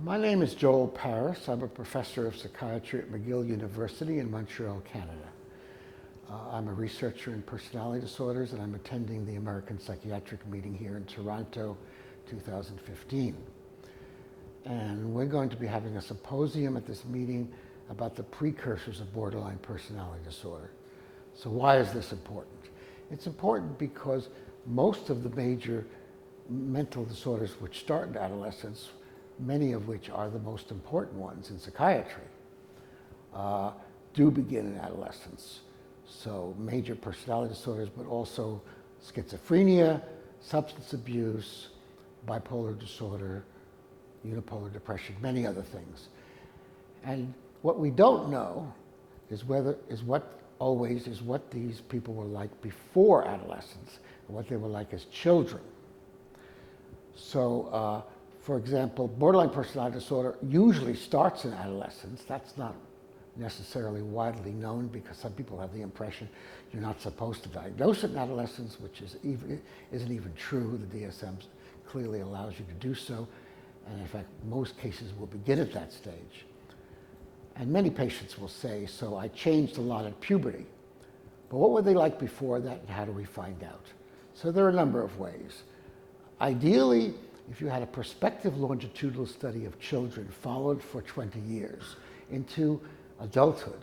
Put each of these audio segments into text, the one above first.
My name is Joel Paris. I'm a professor of psychiatry at McGill University in Montreal, Canada. I'm a researcher in personality disorders, and I'm attending the American Psychiatric Meeting here in Toronto 2015. And we're going to be having a symposium at this meeting about the precursors of borderline personality disorder. So why is this important? It's important because most of the major mental disorders which start in adolescence, many of which are the most important ones in psychiatry, do begin in adolescence. So major personality disorders, but also schizophrenia, substance abuse, bipolar disorder, unipolar depression, many other things. And what we don't know is what these people were like before adolescence and what they were like as children. So, for example, borderline personality disorder usually starts in adolescence. That's not necessarily widely known because some people have the impression you're not supposed to diagnose it in adolescence, which isn't even true. The DSM clearly allows you to do so. And in fact, most cases will begin at that stage. And many patients will say, so I changed a lot at puberty. But what were they like before that, and how do we find out? So there are a number of ways. Ideally, if you had a prospective longitudinal study of children followed for 20 years into adulthood,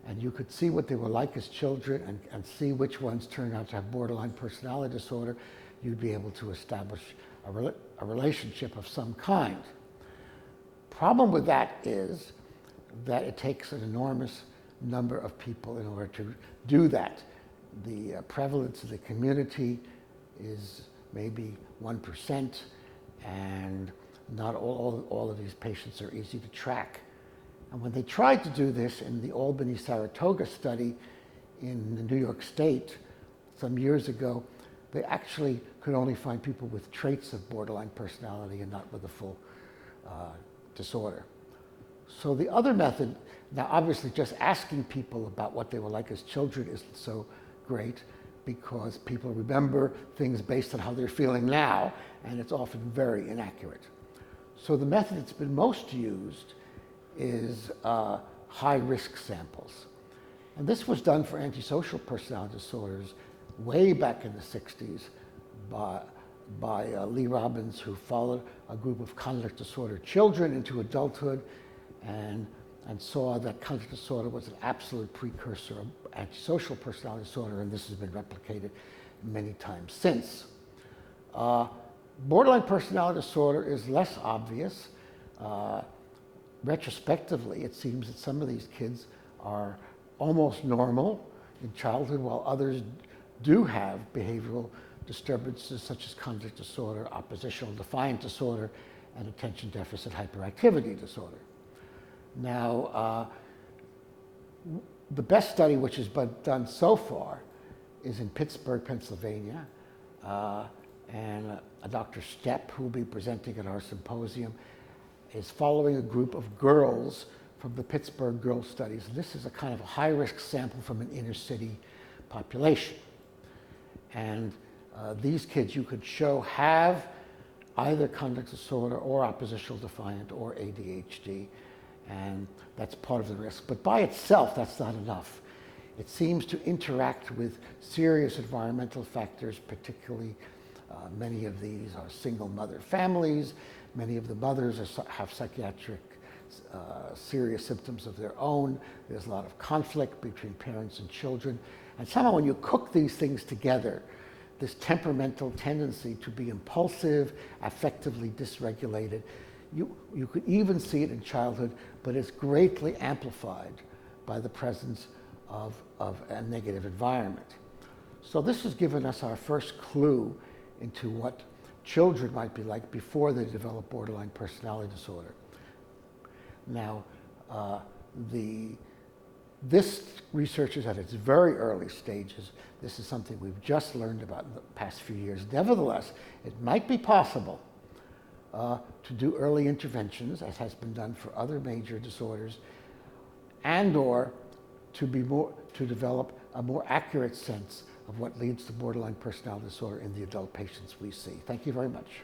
and you could see what they were like as children and see which ones turned out to have borderline personality disorder, you'd be able to establish a relationship of some kind. Problem with that is that it takes an enormous number of people in order to do that. The prevalence of the community is maybe 1%, and not all of these patients are easy to track. And when they tried to do this in the Albany-Saratoga study in New York State some years ago, they actually could only find people with traits of borderline personality and not with a full disorder. So the other method, now obviously just asking people about what they were like as children isn't so great because people remember things based on how they're feeling now, and it's often very inaccurate. So the method that's been most used is high-risk samples. And this was done for antisocial personality disorders way back in the 60s by Lee Robbins, who followed a group of conduct disorder children into adulthood and saw that conduct disorder was an absolute precursor of antisocial personality disorder, and this has been replicated many times since. Borderline personality disorder is less obvious. Retrospectively, it seems that some of these kids are almost normal in childhood, while others do have behavioral disturbances such as conduct disorder, oppositional defiant disorder, and attention deficit hyperactivity disorder. Now, the best study which has been done so far is in Pittsburgh, Pennsylvania, and Dr. Stepp, who will be presenting at our symposium, is following a group of girls from the Pittsburgh Girls Studies. This is a kind of a high-risk sample from an inner-city population. And these kids you could show have either conduct disorder or oppositional defiant or ADHD, and that's part of the risk. But by itself, that's not enough. It seems to interact with serious environmental factors, particularly many of these are single mother families. Many of the mothers have psychiatric serious symptoms of their own. There's a lot of conflict between parents and children. And somehow when you cook these things together, this temperamental tendency to be impulsive, affectively dysregulated, you could even see it in childhood, but it's greatly amplified by the presence of a negative environment. So this has given us our first clue into what children might be like before they develop borderline personality disorder. Now, this research is at its very early stages. This is something we've just learned about in the past few years. Nevertheless, it might be possible to do early interventions, as has been done for other major disorders, and/or to develop a more accurate sense of what leads to borderline personality disorder in the adult patients we see. Thank you very much.